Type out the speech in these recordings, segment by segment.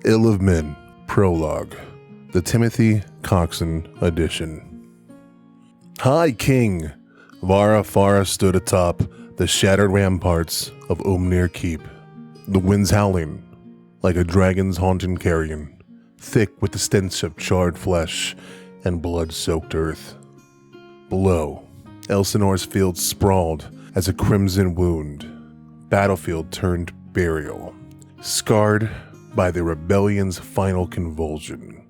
Ill of Men, Prologue, the Timothy Coxon edition. High King, Vara Fara stood atop the shattered ramparts of Umnir Keep, the winds howling like a dragon's haunting carrion, thick with the stench of charred flesh and blood-soaked earth. Below, Elsinore's field sprawled as a crimson wound, battlefield turned burial, scarred by the rebellion's final convulsion.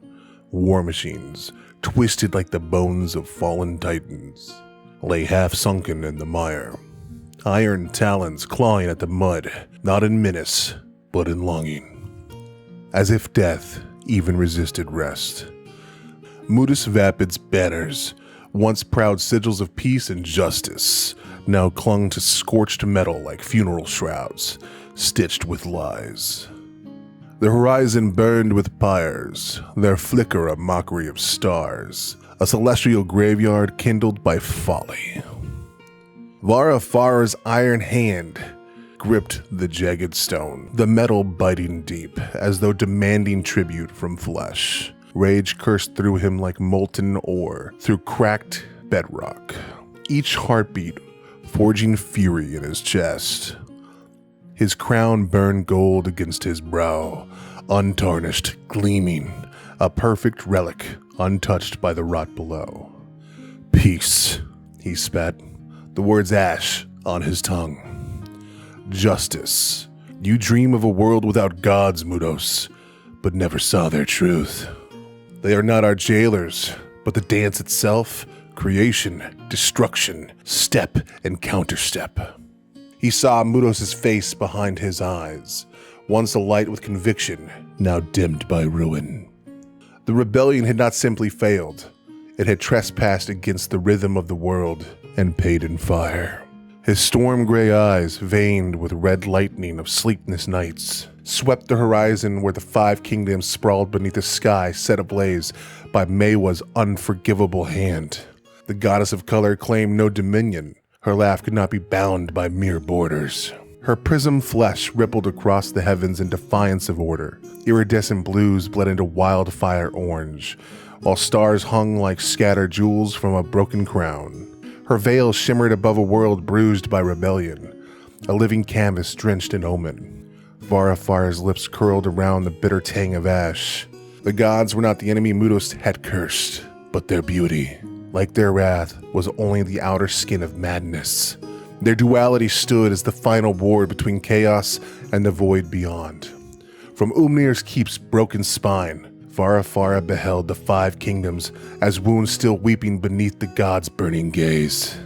War machines, twisted like the bones of fallen titans, lay half sunken in the mire, iron talons clawing at the mud, not in menace, but in longing, as if death even resisted rest. Mudus Vapid's banners, once proud sigils of peace and justice, now clung to scorched metal like funeral shrouds, stitched with lies. The horizon burned with pyres, their flicker a mockery of stars, a celestial graveyard kindled by folly. Vara Fara's iron hand gripped the jagged stone, the metal biting deep, as though demanding tribute from flesh. Rage coursed through him like molten ore, through cracked bedrock, each heartbeat forging fury in his chest. His crown burned gold against his brow, untarnished, gleaming, a perfect relic untouched by the rot below. Peace, he spat, the words ash on his tongue. Justice, you dream of a world without gods, Mudos, but never saw their truth. They are not our jailers, but the dance itself, creation, destruction, step and counterstep. He saw Mudos' face behind his eyes, once alight with conviction, now dimmed by ruin. The rebellion had not simply failed, it had trespassed against the rhythm of the world and paid in fire. His storm-gray eyes, veined with red lightning of sleepless nights, swept the horizon where the five kingdoms sprawled beneath a sky set ablaze by Maehwa's unforgivable hand. The goddess of color claimed no dominion. Her laugh could not be bound by mere borders. Her prism flesh rippled across the heavens in defiance of order. Iridescent blues bled into wildfire orange, while stars hung like scattered jewels from a broken crown. Her veil shimmered above a world bruised by rebellion, a living canvas drenched in omen. Vara Fara's lips curled around the bitter tang of ash. The gods were not the enemy Mudos had cursed, but their beauty, like their wrath, was only the outer skin of madness. Their duality stood as the final ward between chaos and the void beyond. From Umnir's Keep's broken spine, Vara Fara beheld the five kingdoms as wounds still weeping beneath the gods' burning gaze.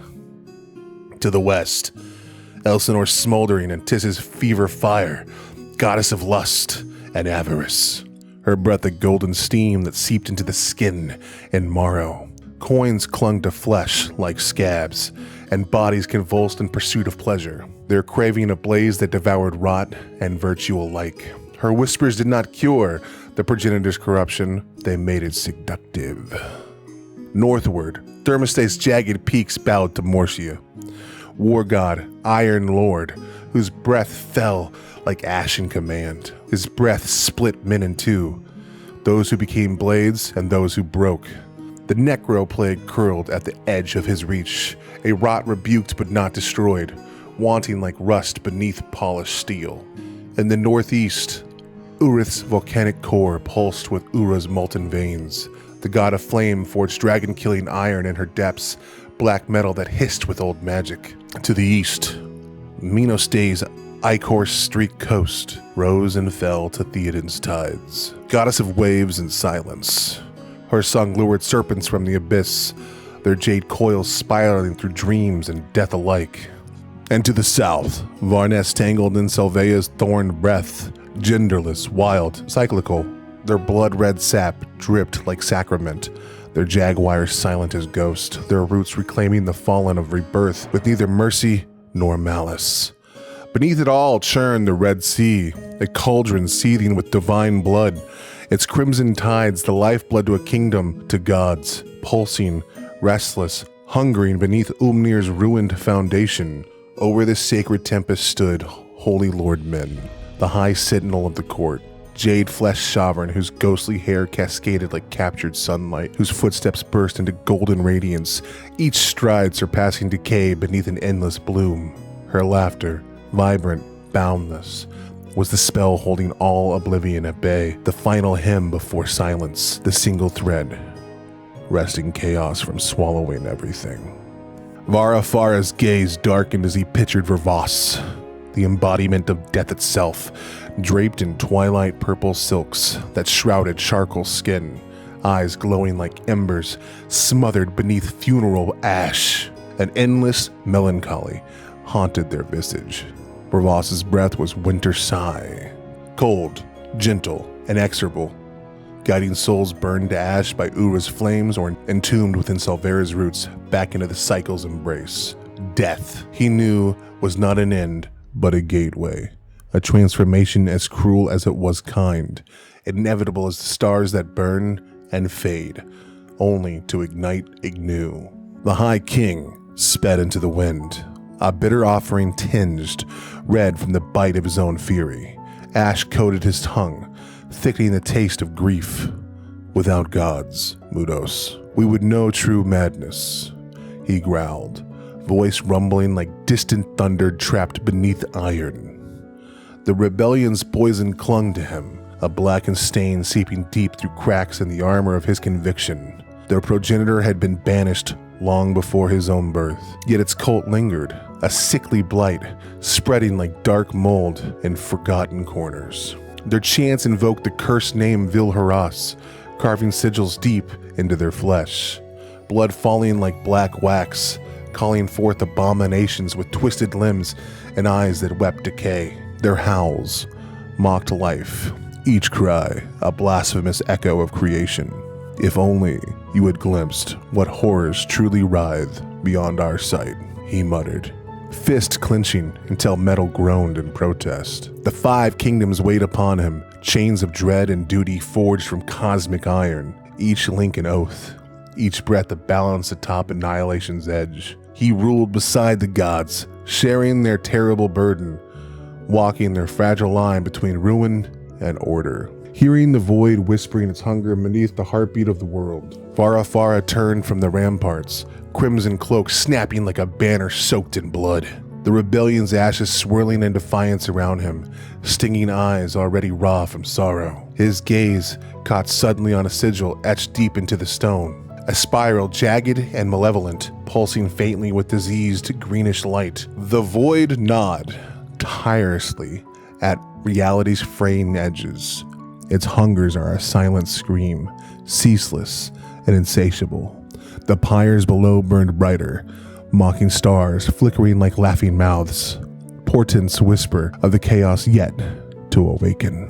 To the west, Elsinore smoldering and Tis's fever fire, goddess of lust and avarice. Her breath a golden steam that seeped into the skin and marrow. Coins clung to flesh like scabs, and bodies convulsed in pursuit of pleasure, their craving a blaze that devoured rot and virtue alike. Her whispers did not cure the progenitor's corruption, they made it seductive. Northward, Thermostate's jagged peaks bowed to Morcia, war god, Iron Lord, whose breath fell like ash in command. His breath split men in two, those who became blades and those who broke. The necro plague curled at the edge of his reach, a rot rebuked but not destroyed, wanting like rust beneath polished steel. In the northeast, Urith's volcanic core pulsed with Ura's molten veins. The god of flame forged dragon-killing iron in her depths, black metal that hissed with old magic. To the east, Minos Day's ichor-streaked coast rose and fell to Theoden's tides. Goddess of waves and silence. Her song lured serpents from the abyss, their jade coils spiraling through dreams and death alike. And to the south, Varnes tangled in Selvaea's thorned breath, genderless, wild, cyclical. Their blood-red sap dripped like sacrament, their jaguars silent as ghost, their roots reclaiming the fallen of rebirth with neither mercy nor malice. Beneath it all churned the Red Sea, a cauldron seething with divine blood, its crimson tides the lifeblood to a kingdom, to gods, pulsing, restless, hungering beneath Umnir's ruined foundation. Over the sacred tempest stood holy Lord Men, the high sentinel of the court, jade flesh sovereign whose ghostly hair cascaded like captured sunlight, whose footsteps burst into golden radiance, each stride surpassing decay beneath an endless bloom. Her laughter, vibrant, boundless, was the spell holding all oblivion at bay, the final hymn before silence, the single thread, wresting chaos from swallowing everything. Vara Farah's gaze darkened as he pictured Vervos, the embodiment of death itself, draped in twilight purple silks that shrouded charcoal skin, eyes glowing like embers, smothered beneath funeral ash. An endless melancholy haunted their visage. Vervos's breath was winter sigh, cold, gentle, inexorable, guiding souls burned to ash by Ura's flames or entombed within Salvera's roots back into the cycle's embrace. Death, he knew, was not an end, but a gateway. A transformation as cruel as it was kind, inevitable as the stars that burn and fade, only to ignite anew. The High King sped into the wind, a bitter offering tinged red from the bite of his own fury. Ash coated his tongue, thickening the taste of grief. Without gods, Mudos, we would know true madness, he growled, voice rumbling like distant thunder trapped beneath iron. The rebellion's poison clung to him, a blackened stain seeping deep through cracks in the armor of his conviction. Their progenitor had been banished long before his own birth, yet its cult lingered, a sickly blight spreading like dark mold in forgotten corners. Their chants invoked the cursed name Vilharas, carving sigils deep into their flesh, blood falling like black wax, calling forth abominations with twisted limbs and eyes that wept decay. Their howls mocked life, each cry a blasphemous echo of creation. If only you had glimpsed what horrors truly writhe beyond our sight, he muttered, fist clenching until metal groaned in protest. The 5 kingdoms weighed upon him, chains of dread and duty forged from cosmic iron, each link an oath, each breath a balance atop annihilation's edge. He ruled beside the gods, sharing their terrible burden, walking their fragile line between ruin and order. Hearing the void whispering its hunger beneath the heartbeat of the world, Farah turned from the ramparts, crimson cloak snapping like a banner soaked in blood. The rebellion's ashes swirling in defiance around him, stinging eyes already raw from sorrow. His gaze caught suddenly on a sigil etched deep into the stone, a spiral jagged and malevolent, pulsing faintly with diseased greenish light. The void gnawed tirelessly at reality's fraying edges. Its hungers are a silent scream, ceaseless and insatiable. The pyres below burned brighter, mocking stars flickering like laughing mouths, portents whisper of the chaos yet to awaken.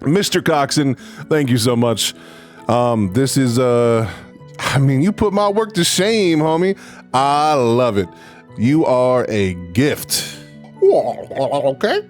Mr. Coxon, thank you so much. This is, you put my work to shame, homie. I love it. You are a gift. Okay.